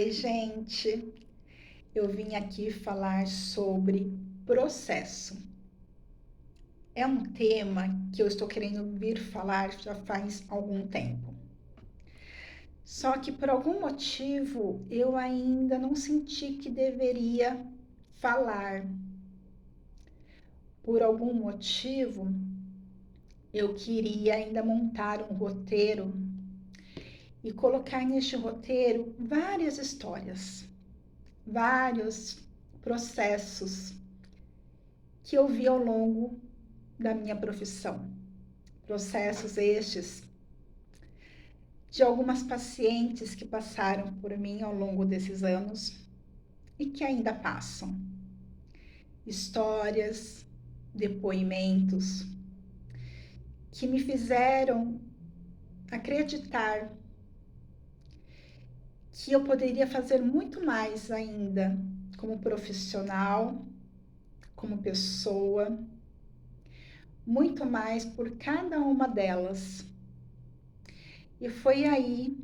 Oi, gente, eu vim aqui falar sobre processo. É um tema que eu estou querendo vir falar já faz algum tempo. Só que por algum motivo eu ainda não senti que deveria falar. Por algum motivo eu queria ainda montar um roteiro e colocar neste roteiro várias histórias, vários processos que eu vi ao longo da minha profissão. Processos estes de algumas pacientes que passaram por mim ao longo desses anos e que ainda passam. Histórias, depoimentos que me fizeram acreditar que eu poderia fazer muito mais ainda como profissional, como pessoa, muito mais por cada uma delas. E foi aí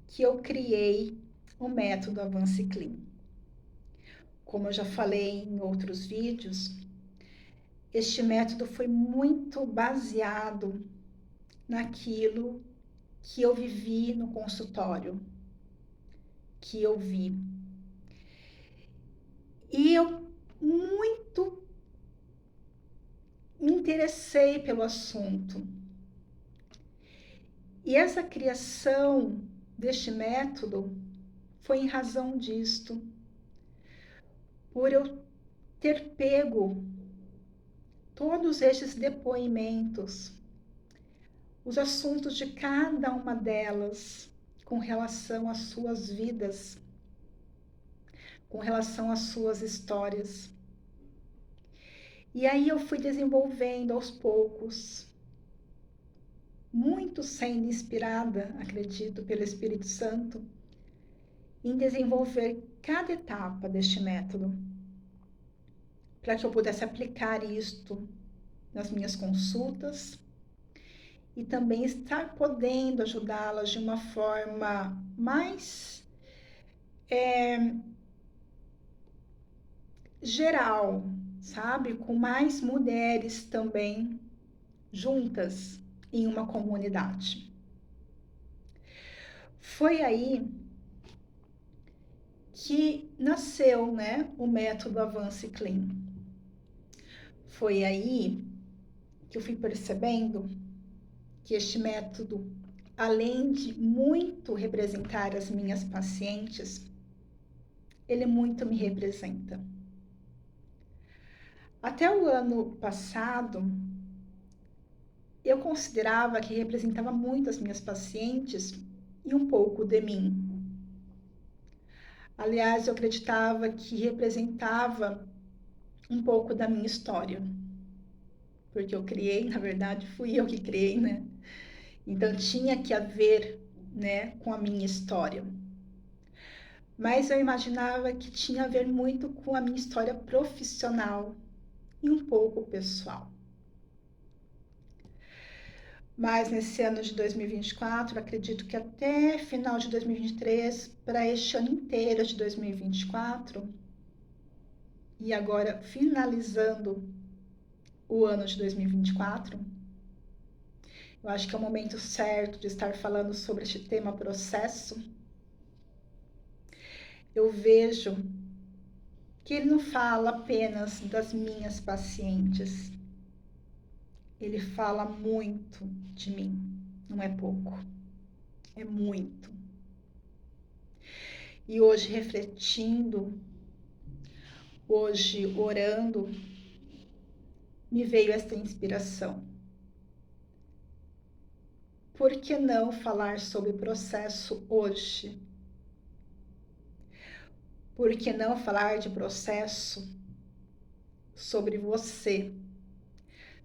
que eu criei o método Avance Clean. Como eu já falei em outros vídeos, este método foi muito baseado naquilo que eu vivi no consultório, que eu vi. E eu muito me interessei pelo assunto. E essa criação deste método foi em razão disto, por eu ter pego todos estes depoimentos, os assuntos de cada uma delas com relação às suas vidas, com relação às suas histórias. E aí eu fui desenvolvendo aos poucos, muito sendo inspirada, acredito, pelo Espírito Santo, em desenvolver cada etapa deste método, para que eu pudesse aplicar isto nas minhas consultas e também estar podendo ajudá-las de uma forma mais geral, sabe? Com mais mulheres também juntas em uma comunidade. Foi aí que nasceu, né, o método Avance Clean. Foi aí que eu fui percebendo que este método, além de muito representar as minhas pacientes, ele muito me representa. Até o ano passado, eu considerava que representava muito as minhas pacientes e um pouco de mim. Aliás, eu acreditava que representava um pouco da minha história, porque eu criei, na verdade, fui eu que criei, né? Então tinha que haver, né, com a minha história. Mas eu imaginava que tinha a ver muito com a minha história profissional e um pouco pessoal. Mas nesse ano de 2024, acredito que até final de 2023, para este ano inteiro de 2024, e agora finalizando o ano de 2024, eu acho que é o momento certo de estar falando sobre este tema processo. Eu vejo que ele não fala apenas das minhas pacientes, ele fala muito de mim, não é pouco, é muito. E hoje refletindo, hoje orando, me veio esta inspiração. Por que não falar sobre processo hoje? Por que não falar de processo sobre você,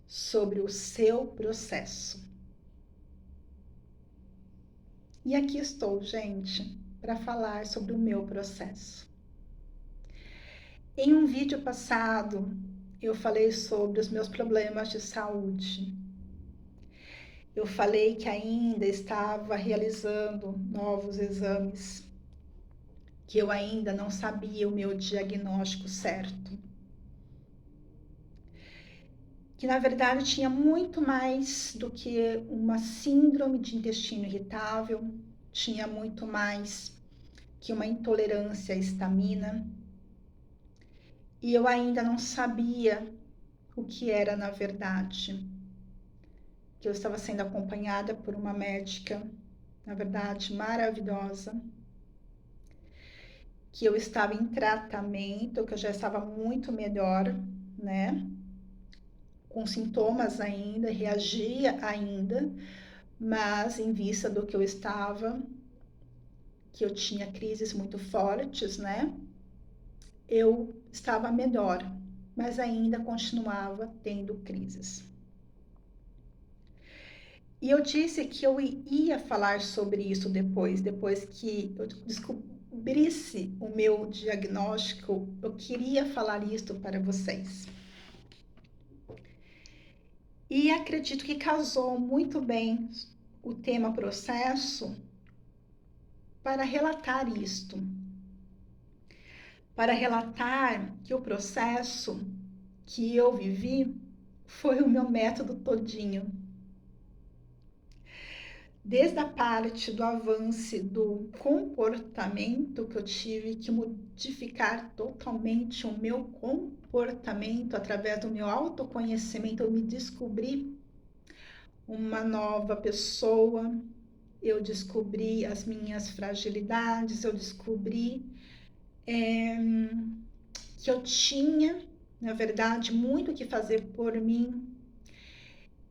sobre o seu processo? E aqui estou, gente, para falar sobre o meu processo. Em um vídeo passado, eu falei sobre os meus problemas de saúde. Eu falei que ainda estava realizando novos exames. que eu ainda não sabia o meu diagnóstico certo. Que na verdade tinha muito mais do que uma síndrome de intestino irritável, tinha muito mais que uma intolerância à histamina. E eu ainda não sabia o que era na verdade. Que eu estava sendo acompanhada por uma médica, na verdade, maravilhosa, que eu estava em tratamento, que eu já estava muito melhor, né? Com sintomas ainda, reagia ainda, mas em vista do que eu estava, que eu tinha crises muito fortes, né? Eu estava melhor, mas ainda continuava tendo crises. E eu disse que eu ia falar sobre isso depois que eu descobrisse o meu diagnóstico, eu queria falar isso para vocês. E acredito que casou muito bem o tema processo para relatar isto. Para relatar que o processo que eu vivi foi o meu método todinho. Desde a parte do avanço do comportamento, que eu tive que modificar totalmente o meu comportamento através do meu autoconhecimento, eu me descobri uma nova pessoa, eu descobri as minhas fragilidades, eu descobri que eu tinha, na verdade, muito o que fazer por mim.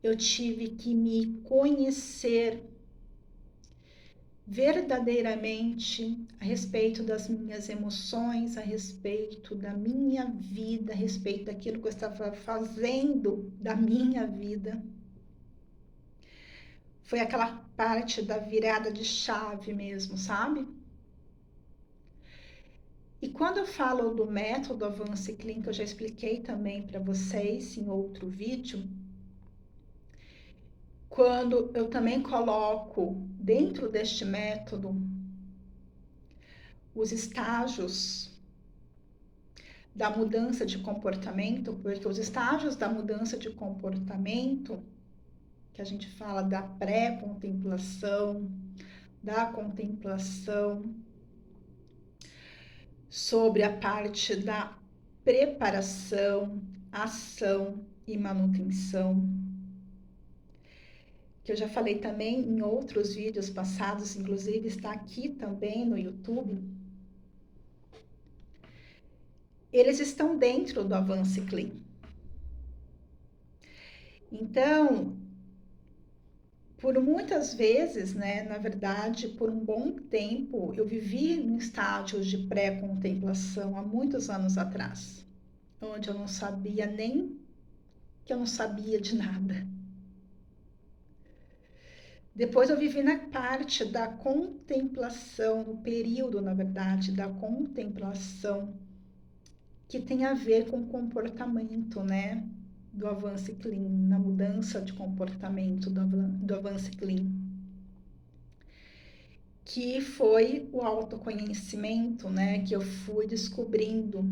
Eu tive que me conhecer verdadeiramente a respeito das minhas emoções, a respeito da minha vida, a respeito daquilo que eu estava fazendo da minha vida. Foi aquela parte da virada de chave mesmo, sabe? E quando eu falo do método Avance Clean, que eu já expliquei também para vocês em outro vídeo, quando eu também coloco dentro deste método os estágios da mudança de comportamento, porque os estágios da mudança de comportamento, que a gente fala da pré-contemplação, da contemplação, sobre a parte da preparação, ação e manutenção, que eu já falei também em outros vídeos passados, inclusive está aqui também no YouTube. Eles estão dentro do Avance Clean. Então, por muitas vezes, né, na verdade, por um bom tempo, eu vivi em estágios de pré-contemplação há muitos anos atrás, onde eu não sabia nem que eu não sabia de nada. Depois eu vivi na parte da contemplação, no período, na verdade, da contemplação, que tem a ver com o comportamento, né? Do Avance Clean, na mudança de comportamento do Avance Clean. Que foi o autoconhecimento, né? Que eu fui descobrindo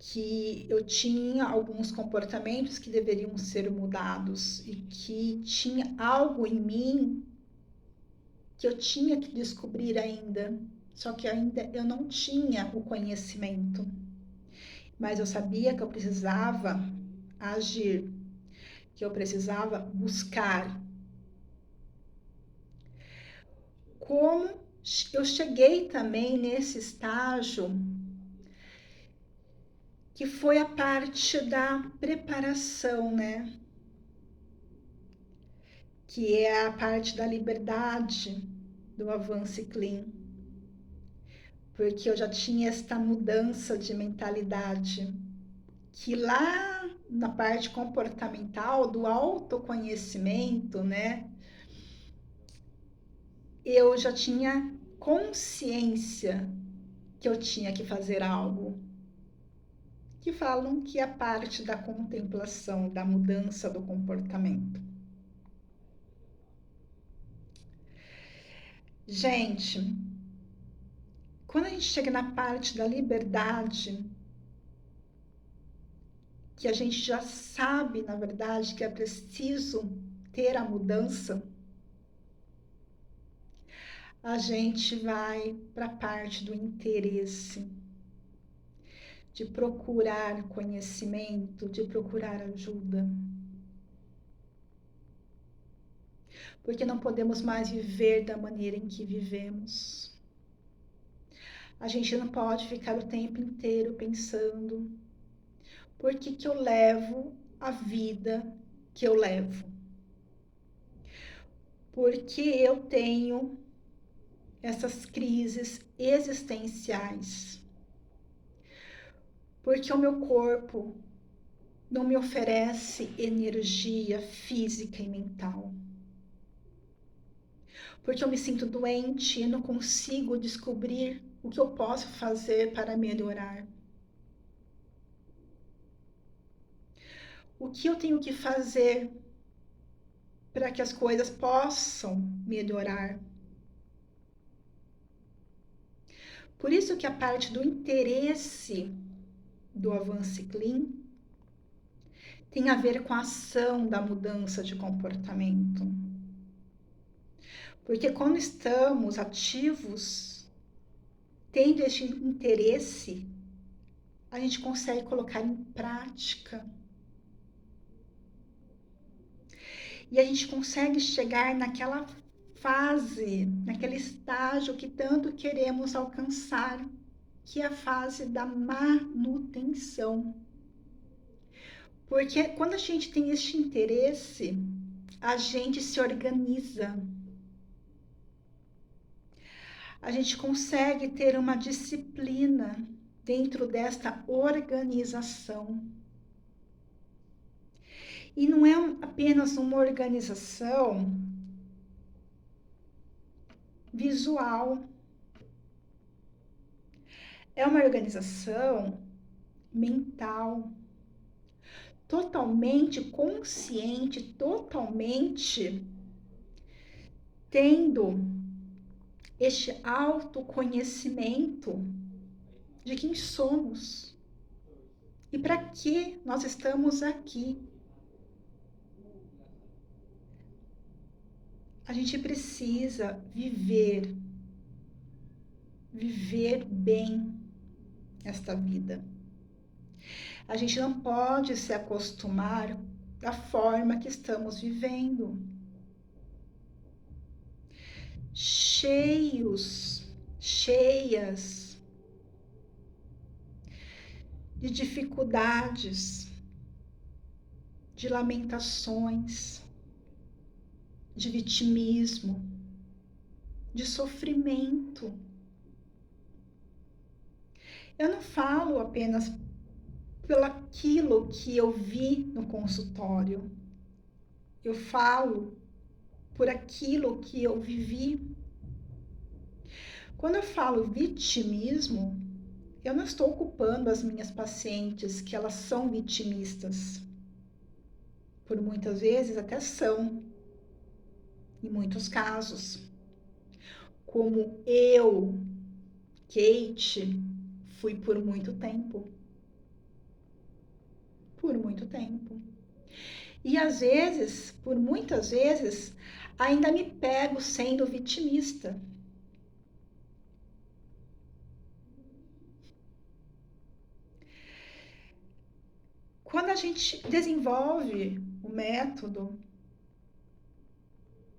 que eu tinha alguns comportamentos que deveriam ser mudados e que tinha algo em mim que eu tinha que descobrir ainda, só que ainda eu não tinha o conhecimento, mas eu sabia que eu precisava agir, que eu precisava buscar. Como eu cheguei também nesse estágio que foi a parte da preparação, né? Que é a parte da liberdade do Avance Clean. Porque eu já tinha esta mudança de mentalidade, que lá na parte comportamental, do autoconhecimento, né? Eu já tinha consciência que eu tinha que fazer algo. Que falam que é a parte da contemplação, da mudança do comportamento. Gente, Quando a gente chega na parte da liberdade, que a gente já sabe, na verdade, que é preciso ter a mudança, a gente vai para a parte do interesse, de procurar conhecimento, de procurar ajuda. Porque não podemos mais viver da maneira em que vivemos. A gente não pode ficar o tempo inteiro pensando: por que que eu levo a vida que eu levo? Porque eu tenho essas crises existenciais? Porque o meu corpo não me oferece energia física e mental? Porque eu me sinto doente e não consigo descobrir o que eu posso fazer para melhorar? O que eu tenho que fazer para que as coisas possam melhorar? Por isso que a parte do interesse do Avance Clean tem a ver com a ação da mudança de comportamento. Porque quando estamos ativos, tendo este interesse, a gente consegue colocar em prática. E a gente consegue chegar naquela fase, naquele estágio que tanto queremos alcançar, que é a fase da manutenção. Porque quando a gente tem este interesse, a gente se organiza. A gente consegue ter uma disciplina dentro desta organização. E não é apenas uma organização visual. É uma organização mental, totalmente consciente, totalmente tendo este autoconhecimento de quem somos e para que nós estamos aqui. A gente precisa viver bem esta vida. A gente não pode se acostumar da forma que estamos vivendo. Cheias de dificuldades, de lamentações, de vitimismo, de sofrimento. Eu não falo apenas pelo aquilo que eu vi no consultório. Eu falo por aquilo que eu vivi. Quando eu falo vitimismo, eu não estou culpando as minhas pacientes que elas são vitimistas. Por muitas vezes até são, em muitos casos. Como eu, Kate, fui por muito tempo. Por muito tempo. E às vezes, por muitas vezes, ainda me pego sendo vitimista. Quando a gente desenvolve o método,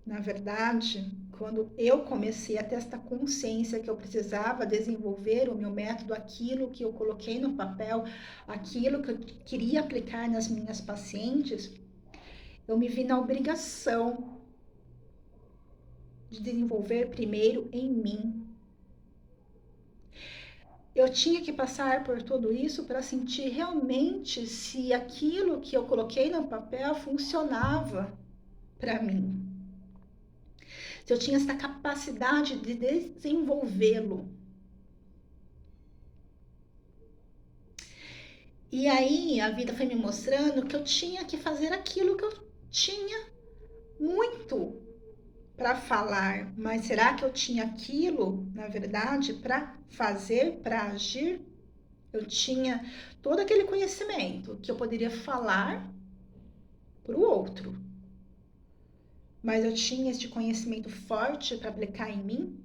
na verdade, quando eu comecei a ter esta consciência que eu precisava desenvolver o meu método, aquilo que eu coloquei no papel, aquilo que eu queria aplicar nas minhas pacientes, eu me vi na obrigação de desenvolver primeiro em mim. Eu tinha que passar por tudo isso para sentir realmente se aquilo que eu coloquei no papel funcionava para mim. Se eu tinha essa capacidade de desenvolvê-lo. E aí a vida foi me mostrando que eu tinha que fazer aquilo que eu tinha muito para falar, mas será que eu tinha aquilo, na verdade, para fazer, para agir? Eu tinha todo aquele conhecimento que eu poderia falar para o outro, mas eu tinha esse conhecimento forte para aplicar em mim?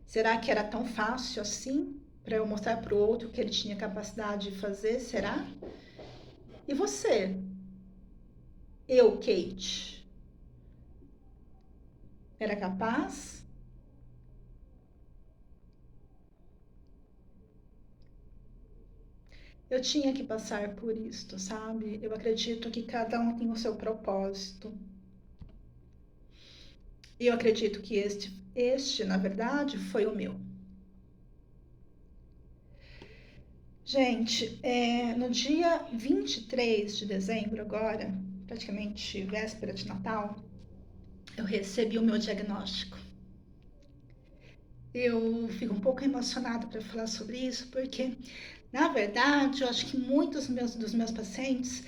Será que era tão fácil assim para eu mostrar para o outro que ele tinha capacidade de fazer? Será? E você? Eu, Kate, era capaz? Eu tinha que passar por isto, sabe? Eu acredito que cada um tem o seu propósito. E eu acredito que este, na verdade, foi o meu. Gente, no dia 23 de dezembro agora, praticamente véspera de Natal, eu recebi o meu diagnóstico. Eu fico um pouco emocionada para falar sobre isso, porque, na verdade, eu acho que muitos dos meus pacientes,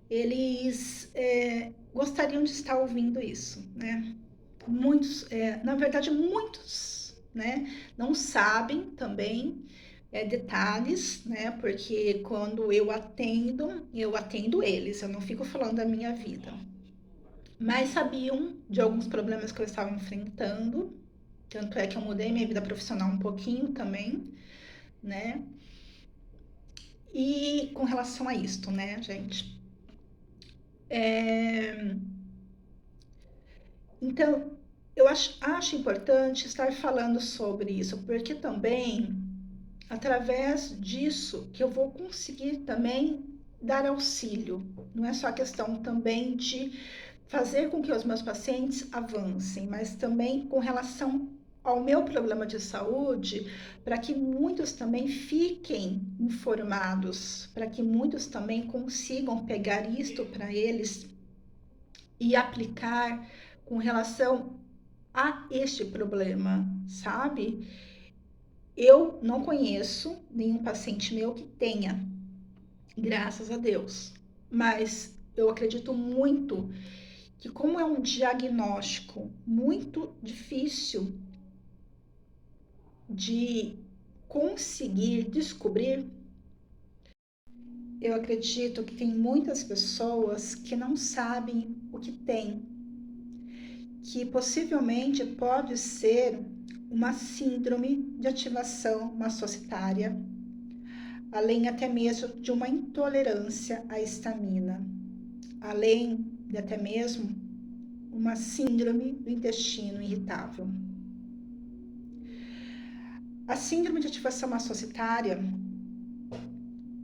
eles gostariam de estar ouvindo isso, né? Muitos, na verdade, muitos, né, não sabem também detalhes, né? Porque quando eu atendo eles, eu não fico falando da minha vida. Mas sabiam de alguns problemas que eu estava enfrentando, tanto é que eu mudei minha vida profissional um pouquinho também, né? E com relação a isto, né, gente? Então, eu acho importante estar falando sobre isso, porque também, através disso, que eu vou conseguir também dar auxílio. Não é só questão também de fazer com que os meus pacientes avancem, mas também com relação ao meu problema de saúde, para que muitos também fiquem informados, para que muitos também consigam pegar isto para eles e aplicar com relação a este problema, sabe? Eu não conheço nenhum paciente meu que tenha, graças a Deus, mas eu acredito muito que, como é um diagnóstico muito difícil de conseguir descobrir, eu acredito que tem muitas pessoas que não sabem o que tem, que possivelmente pode ser uma síndrome de ativação massocitária, além até mesmo de uma intolerância à histamina, além de até mesmo uma síndrome do intestino irritável. A síndrome de ativação massocitária,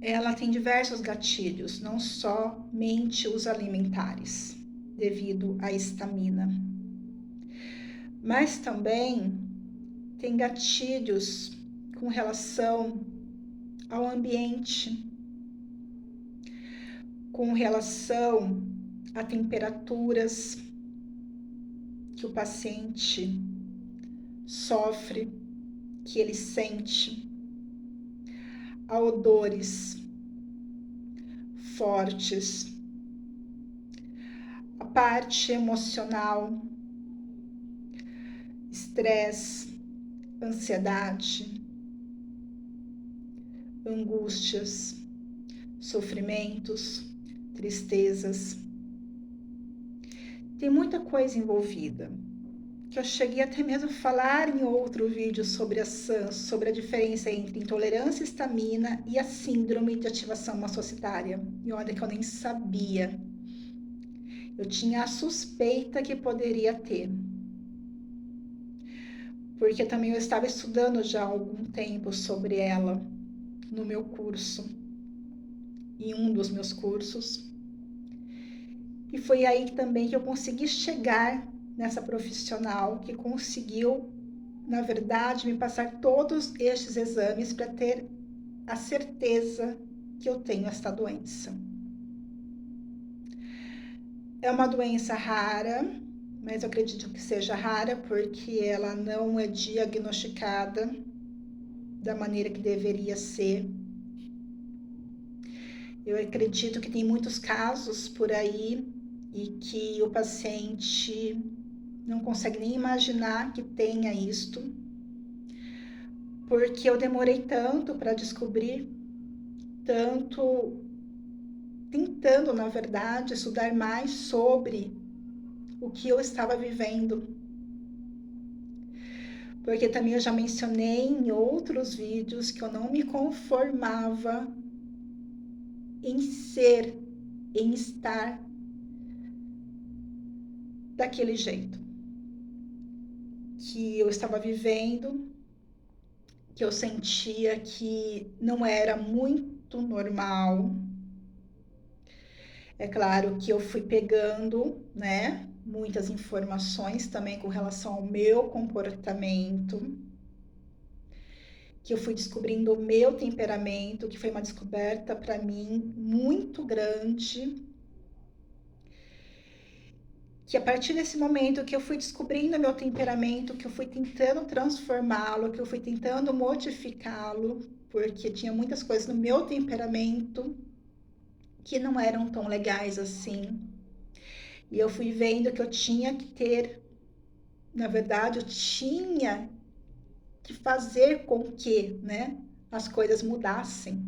ela tem diversos gatilhos, não somente os alimentares, devido à histamina, mas também tem gatilhos com relação ao ambiente, com relação a temperaturas que o paciente sofre, que ele sente, a odores fortes, a parte emocional, estresse, ansiedade, angústias, sofrimentos, tristezas. Tem muita coisa envolvida, que eu cheguei até mesmo a falar em outro vídeo sobre a diferença entre intolerância à histamina e a síndrome de ativação massocitária. E olha que eu nem sabia. Eu tinha a suspeita que poderia ter. Porque também eu estava estudando já há algum tempo sobre ela no meu curso, em um dos meus cursos. E foi aí também que eu consegui chegar nessa profissional que conseguiu, na verdade, me passar todos estes exames para ter a certeza que eu tenho esta doença. É uma doença rara, mas eu acredito que seja rara porque ela não é diagnosticada da maneira que deveria ser. Eu acredito que tem muitos casos por aí e que o paciente não consegue nem imaginar que tenha isto, porque eu demorei tanto para descobrir, tanto tentando, na verdade, estudar mais sobre o que eu estava vivendo. Porque também eu já mencionei em outros vídeos que eu não me conformava em ser, em estar daquele jeito que eu estava vivendo, que eu sentia que não era muito normal. É claro que eu fui pegando, né, muitas informações também com relação ao meu comportamento, que eu fui descobrindo o meu temperamento, que foi uma descoberta para mim muito grande. Que a partir desse momento que eu fui descobrindo o meu temperamento, que eu fui tentando transformá-lo, que eu fui tentando modificá-lo, porque tinha muitas coisas no meu temperamento que não eram tão legais assim. E eu fui vendo que eu tinha que ter, na verdade, eu tinha que fazer com que, né, as coisas mudassem.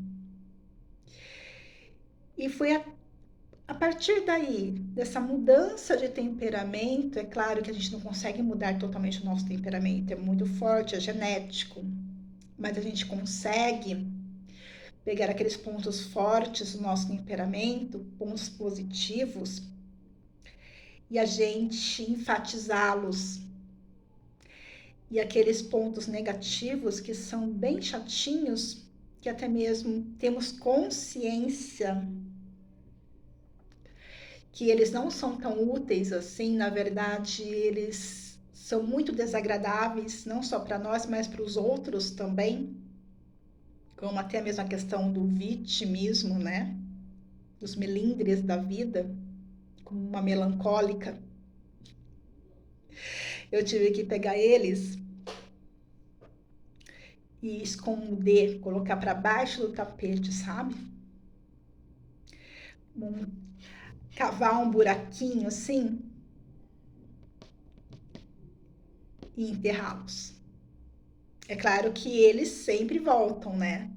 E foi a partir daí, dessa mudança de temperamento, é claro que a gente não consegue mudar totalmente o nosso temperamento, é muito forte, é genético, mas a gente consegue pegar aqueles pontos fortes do nosso temperamento, pontos positivos, e a gente enfatizá-los. E aqueles pontos negativos que são bem chatinhos, que até mesmo temos consciência que eles não são tão úteis assim, na verdade, eles são muito desagradáveis, não só para nós, mas para os outros também, como até mesmo a questão do vitimismo, né? Dos melindres da vida, como uma melancólica. Eu tive que pegar eles e esconder, colocar para baixo do tapete, sabe? Cavar um buraquinho assim e enterrá-los. É claro que eles sempre voltam, né?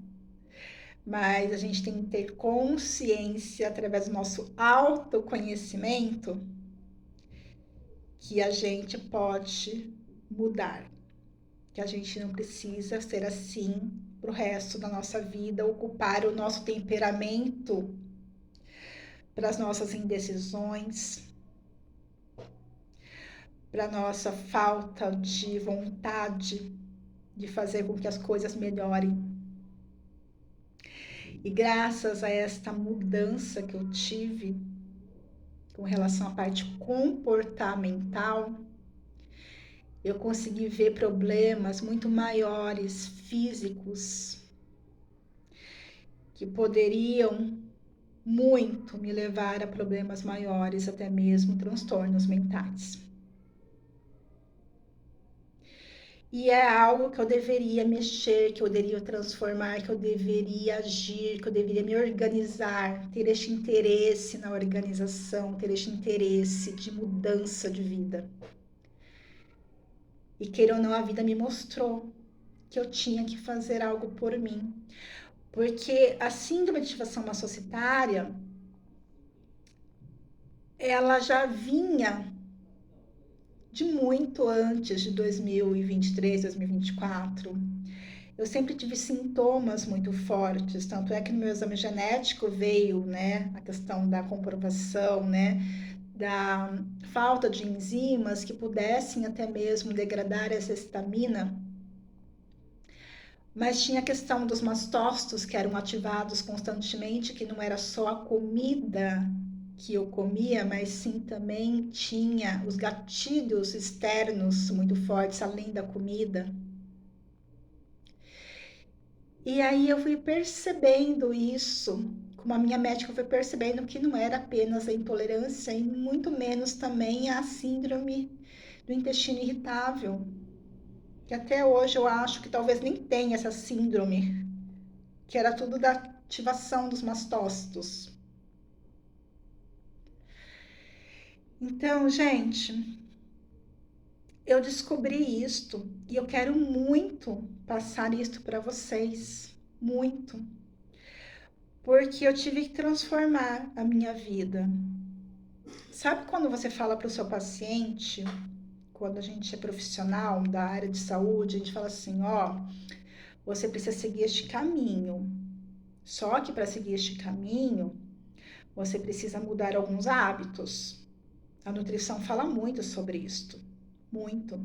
Mas a gente tem que ter consciência, através do nosso autoconhecimento, que a gente pode mudar, que a gente não precisa ser assim pro resto da nossa vida, ocupar o nosso temperamento para as nossas indecisões, para a nossa falta de vontade de fazer com que as coisas melhorem. E graças a esta mudança que eu tive com relação à parte comportamental, eu consegui ver problemas muito maiores, físicos, que poderiam muito me levar a problemas maiores, até mesmo transtornos mentais. E é algo que eu deveria mexer, que eu deveria transformar, que eu deveria agir, que eu deveria me organizar, ter este interesse na organização, ter este interesse de mudança de vida. E queira ou não, a vida me mostrou que eu tinha que fazer algo por mim. Porque a síndrome de ativação massocitária, ela já vinha de muito antes de 2023, 2024. Eu sempre tive sintomas muito fortes, tanto é que no meu exame genético veio, né, a questão da comprovação, né, da falta de enzimas que pudessem até mesmo degradar essa histamina. Mas tinha a questão dos mastócitos que eram ativados constantemente, que não era só a comida que eu comia, mas sim também tinha os gatilhos externos muito fortes, além da comida. E aí eu fui percebendo isso, como a minha médica foi percebendo que não era apenas a intolerância e muito menos também a síndrome do intestino irritável, que até hoje eu acho que talvez nem tenha essa síndrome, que era tudo da ativação dos mastócitos. Então, gente, eu descobri isto e eu quero muito passar isto para vocês, muito, porque eu tive que transformar a minha vida. Sabe quando você fala para o seu paciente, quando a gente é profissional da área de saúde, a gente fala assim, ó, você precisa seguir este caminho. Só que para seguir este caminho, você precisa mudar alguns hábitos. A nutrição fala muito sobre isto, muito.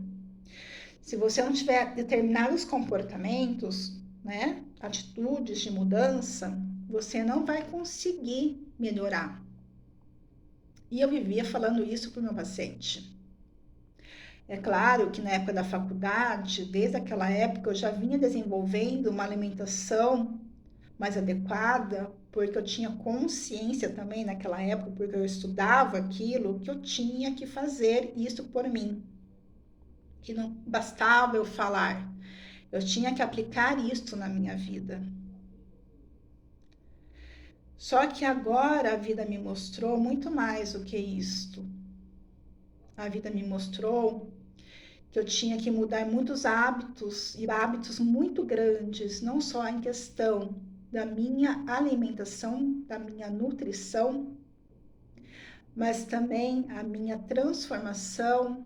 Se você não tiver determinados comportamentos, né, atitudes de mudança, você não vai conseguir melhorar. E eu vivia falando isso para o meu paciente. É claro que na época da faculdade, desde aquela época, eu já vinha desenvolvendo uma alimentação mais adequada, porque eu tinha consciência também naquela época, porque eu estudava aquilo, que eu tinha que fazer isso por mim. Que não bastava eu falar, eu tinha que aplicar isso na minha vida. Só que agora a vida me mostrou muito mais do que isto. A vida me mostrou que eu tinha que mudar muitos hábitos, e hábitos muito grandes, não só em questão da minha alimentação, da minha nutrição, mas também a minha transformação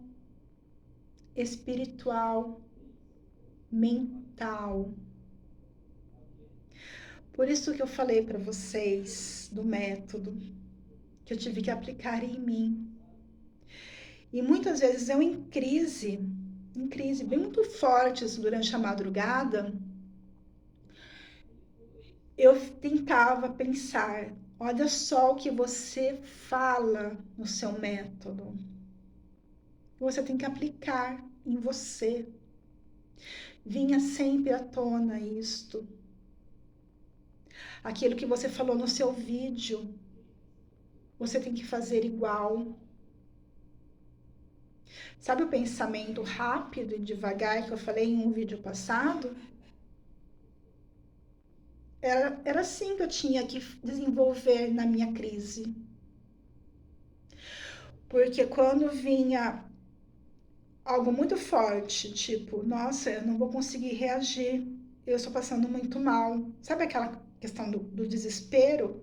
espiritual, mental. Por isso que eu falei para vocês do método que eu tive que aplicar em mim. E muitas vezes eu em crise bem muito fortes durante a madrugada, eu tentava pensar, olha só o que você fala no seu método. Você tem que aplicar em você. Vinha sempre à tona isto. Aquilo que você falou no seu vídeo, você tem que fazer igual. Sabe o pensamento rápido e devagar que eu falei em um vídeo passado? Era assim que eu tinha que desenvolver na minha crise. Porque quando vinha algo muito forte, tipo, nossa, eu não vou conseguir reagir, eu estou passando muito mal. Sabe aquela questão do desespero?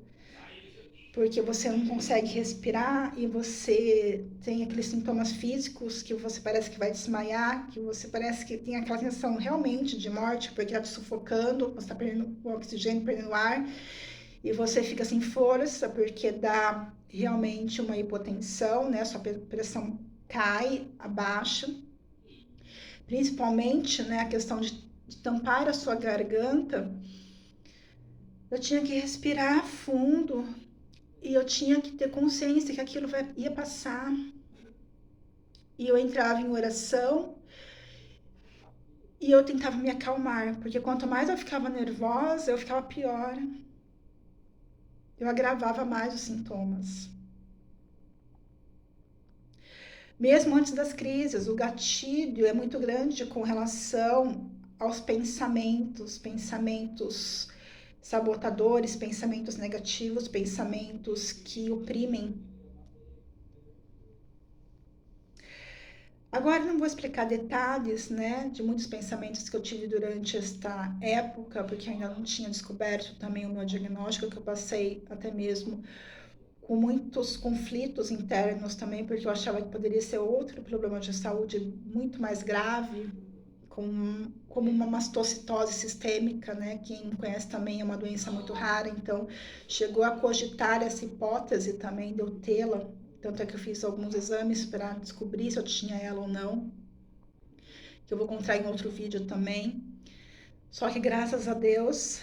Porque você não consegue respirar e você tem aqueles sintomas físicos que você parece que vai desmaiar, que você parece que tem aquela sensação realmente de morte, porque está te sufocando, você está perdendo o oxigênio, perdendo o ar, e você fica sem força, porque dá realmente uma hipotensão, né? Sua pressão cai abaixo, principalmente, né, a questão de tampar a sua garganta. Eu tinha que respirar fundo, e eu tinha que ter consciência que aquilo ia passar. E eu entrava em oração e eu tentava me acalmar, porque quanto mais eu ficava nervosa, eu ficava pior. Eu agravava mais os sintomas. Mesmo antes das crises, o gatilho é muito grande com relação aos pensamentos sabotadores, pensamentos negativos, pensamentos que oprimem. Agora não vou explicar detalhes, né, de muitos pensamentos que eu tive durante esta época, porque ainda não tinha descoberto também o meu diagnóstico, que eu passei até mesmo com muitos conflitos internos também, porque eu achava que poderia ser outro problema de saúde muito mais grave, como uma mastocitose sistêmica, né? Quem não conhece também é uma doença muito rara, então chegou a cogitar essa hipótese também de eu tê-la. Tanto é que eu fiz alguns exames para descobrir se eu tinha ela ou não, que eu vou contar em outro vídeo também. Só que graças a Deus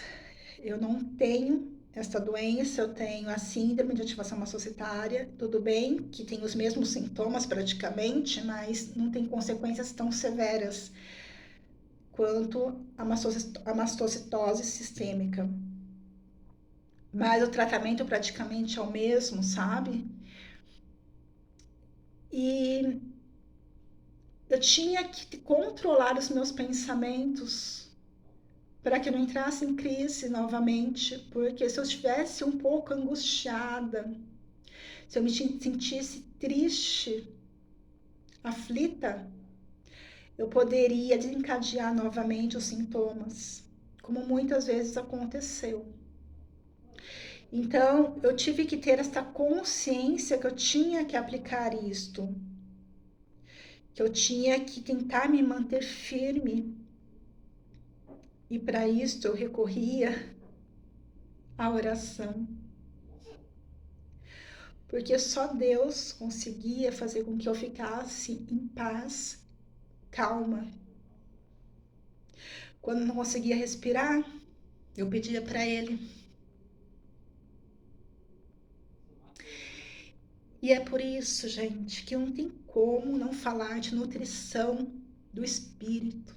eu não tenho esta doença, eu tenho a síndrome de ativação mastocytária, tudo bem, que tem os mesmos sintomas praticamente, mas não tem consequências tão severas quanto a mastocitose sistêmica. Mas o tratamento praticamente é o mesmo, sabe? E eu tinha que controlar os meus pensamentos para que eu não entrasse em crise novamente, porque se eu estivesse um pouco angustiada, se eu me sentisse triste, aflita, eu poderia desencadear novamente os sintomas, como muitas vezes aconteceu. Então, eu tive que ter essa consciência que eu tinha que aplicar isto, que eu tinha que tentar me manter firme. E para isso eu recorria à oração. Porque só Deus conseguia fazer com que eu ficasse em paz, calma. Quando não conseguia respirar, eu pedia para Ele. E é por isso, gente, que não tem como não falar de nutrição do espírito.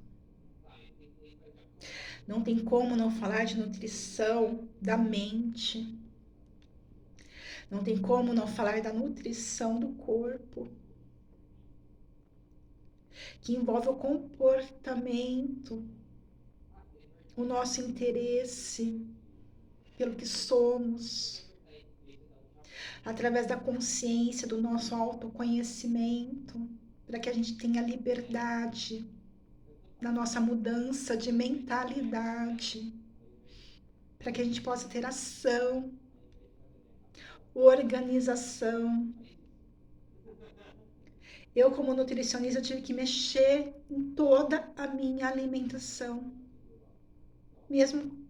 Não tem como não falar de nutrição da mente. Não tem como não falar da nutrição do corpo, que envolve o comportamento, o nosso interesse pelo que somos, através da consciência do nosso autoconhecimento, para que a gente tenha liberdade na nossa mudança de mentalidade, para que a gente possa ter ação, organização. Eu, como nutricionista, tive que mexer em toda a minha alimentação, mesmo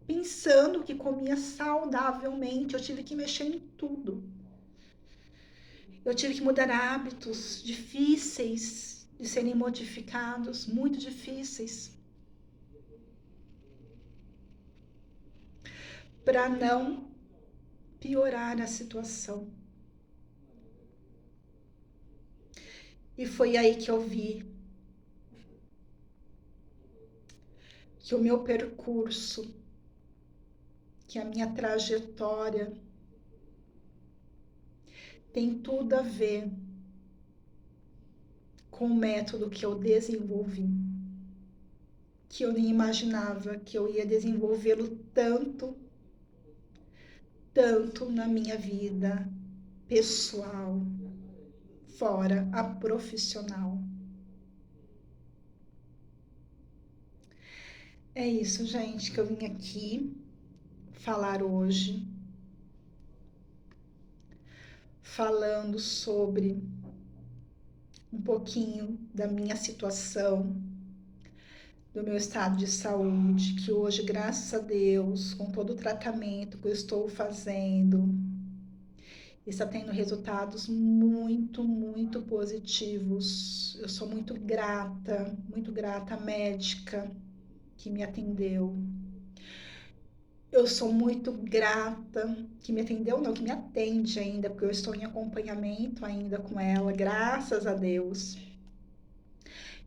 pensando que comia saudavelmente, eu tive que mexer em tudo. Eu tive que mudar hábitos difíceis de serem modificados, muito difíceis, para não piorar a situação. E foi aí que eu vi que o meu percurso, que a minha trajetória tem tudo a ver com o método que eu desenvolvi, que eu nem imaginava que eu ia desenvolvê-lo tanto na minha vida pessoal, fora a profissional. É isso, gente, que eu vim aqui falar hoje, falando sobre um pouquinho da minha situação, do meu estado de saúde, que hoje, graças a Deus, com todo o tratamento que eu estou fazendo, está tendo resultados muito positivos. Eu sou muito grata à médica que me atendeu. Eu sou muito grata que me atendeu, não, que me atende ainda, porque eu estou em acompanhamento ainda com ela, graças a Deus.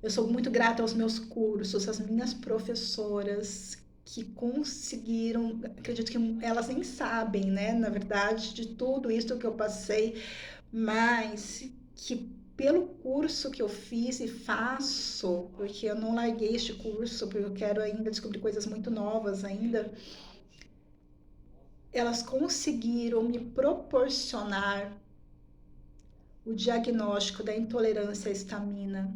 Eu sou muito grata aos meus cursos, às minhas professoras que conseguiram, acredito que elas nem sabem, né, na verdade, de tudo isso que eu passei, mas que pelo curso que eu fiz e faço, porque eu não larguei este curso, porque eu quero ainda descobrir coisas muito novas ainda, elas conseguiram me proporcionar o diagnóstico da intolerância à histamina.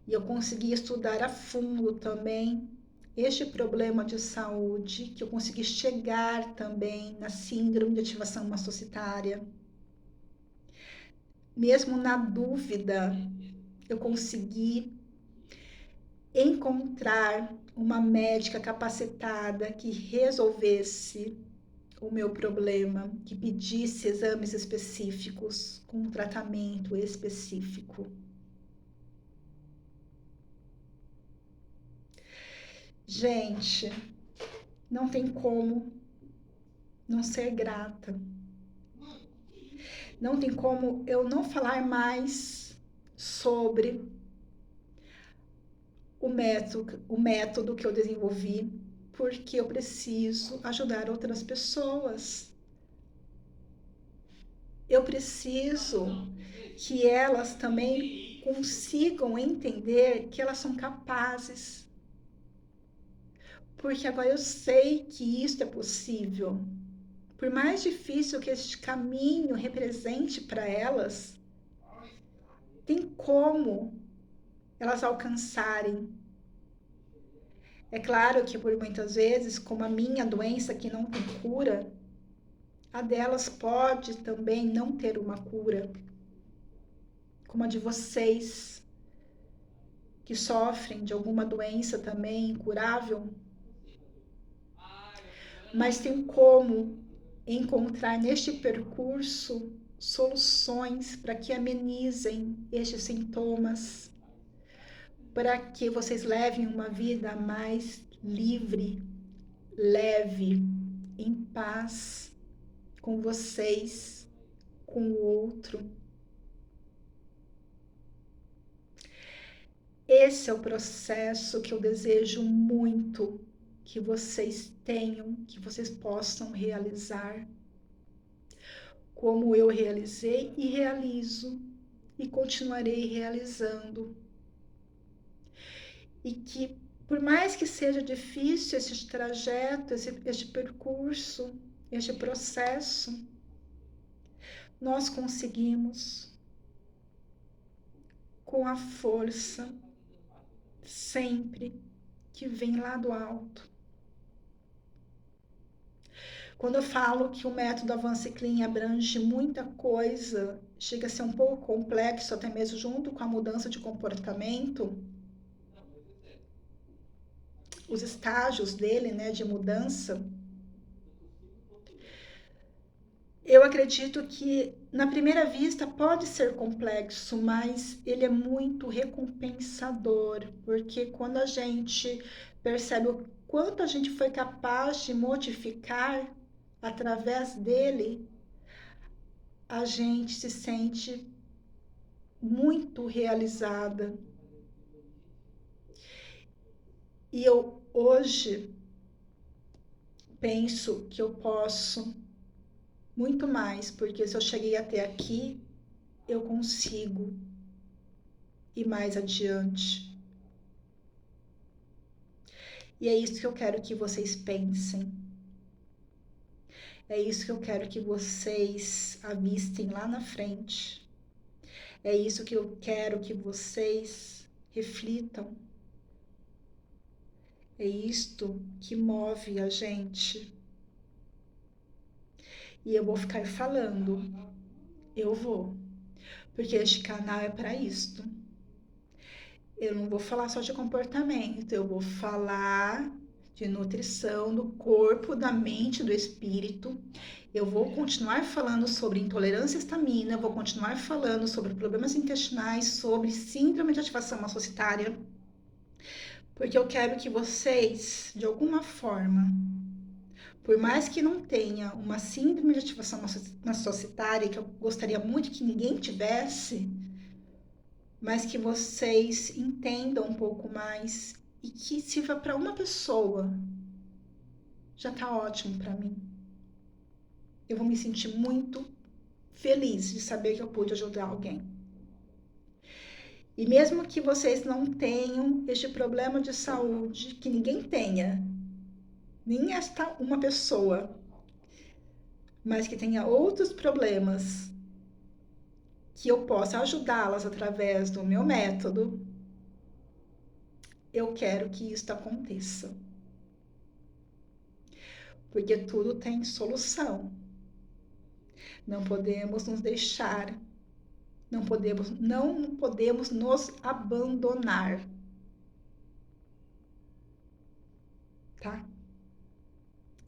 E eu consegui estudar a fundo também este problema de saúde, que eu consegui chegar também na síndrome de ativação mastocitária. Mesmo na dúvida, eu consegui encontrar uma médica capacitada que resolvesse o meu problema, que pedisse exames específicos com um tratamento específico. Gente, não tem como não ser grata. Não tem como eu não falar mais sobre o método que eu desenvolvi, porque eu preciso ajudar outras pessoas. Eu preciso que elas também consigam entender que elas são capazes. Porque agora eu sei que isso é possível. por mais difícil que este caminho represente para elas, tem como elas alcançarem. É claro que por muitas vezes, como a minha doença que não tem cura, a delas pode também não ter uma cura, como a de vocês, que sofrem de alguma doença também incurável, mas tem como encontrar neste percurso soluções para que amenizem estes sintomas, para que vocês levem uma vida mais livre, leve, em paz com vocês, com o outro. Esse é o processo que eu desejo muito que vocês tenham, que vocês possam realizar, como eu realizei e realizo e continuarei realizando. E que, por mais que seja difícil esse trajeto, este percurso, este processo, nós conseguimos, com a força sempre que vem lá do alto. Quando eu falo que o método Avance Clean abrange muita coisa, chega a ser um pouco complexo, até mesmo junto com a mudança de comportamento, os estágios dele, né, de mudança, eu acredito que na primeira vista pode ser complexo, mas ele é muito recompensador, porque quando a gente percebe o quanto a gente foi capaz de modificar através dele, a gente se sente muito realizada. E eu hoje penso que eu posso muito mais, porque se eu cheguei até aqui, eu consigo ir mais adiante. E é isso que eu quero que vocês pensem. É isso que eu quero que vocês avistem lá na frente. É isso que eu quero que vocês reflitam. É isto que move a gente. E eu vou ficar falando. Eu vou. Porque este canal é para isto. Eu não vou falar só de comportamento, eu vou falar de nutrição do corpo, da mente, do espírito. Eu vou continuar falando sobre intolerância à histamina, vou continuar falando sobre problemas intestinais, sobre síndrome de ativação mastocitária, porque eu quero que vocês, de alguma forma, por mais que não tenha uma síndrome de ativação mastocitária, que eu gostaria muito que ninguém tivesse, mas que vocês entendam um pouco mais e que sirva para uma pessoa, já está ótimo para mim. Eu vou me sentir muito feliz de saber que eu pude ajudar alguém. E mesmo que vocês não tenham este problema de saúde, que ninguém tenha, nem esta uma pessoa, mas que tenha outros problemas, que eu possa ajudá-las através do meu método, eu quero que isso aconteça. Porque tudo tem solução. Não podemos nos deixar, não podemos nos abandonar. Tá?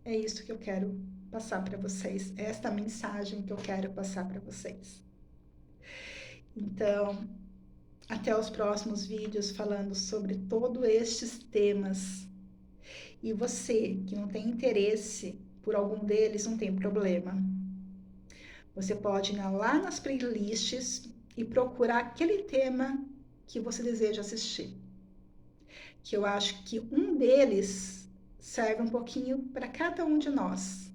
É isso que eu quero passar para vocês, esta mensagem que eu quero passar para vocês. Então, até os próximos vídeos falando sobre todos estes temas. E você que não tem interesse por algum deles, não tem problema. Você pode ir lá nas playlists e procurar aquele tema que você deseja assistir. Que eu acho que um deles serve um pouquinho para cada um de nós.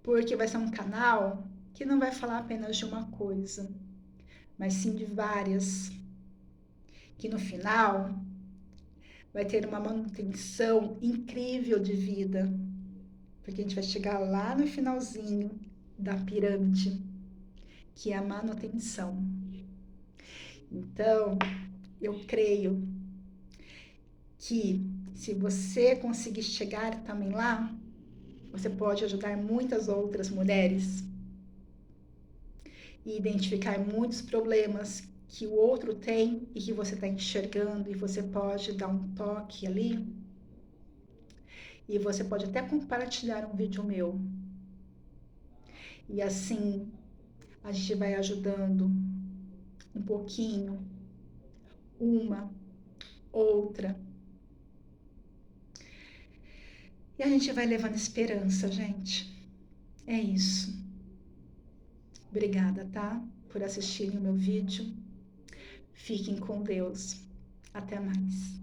Porque vai ser um canal que não vai falar apenas de uma coisa, mas sim de várias. Que no final vai ter uma manutenção incrível de vida. porque a gente vai chegar lá no finalzinho da pirâmide, que é a manutenção. Então, eu creio que se você conseguir chegar também lá, você pode ajudar muitas outras mulheres e identificar muitos problemas que o outro tem e que você está enxergando, e você pode dar um toque ali, e você pode até compartilhar um vídeo meu. E assim a gente vai ajudando um pouquinho, uma, outra. E a gente vai levando esperança, gente. É isso. Obrigada, tá? Por assistirem o meu vídeo. Fiquem com Deus. Até mais.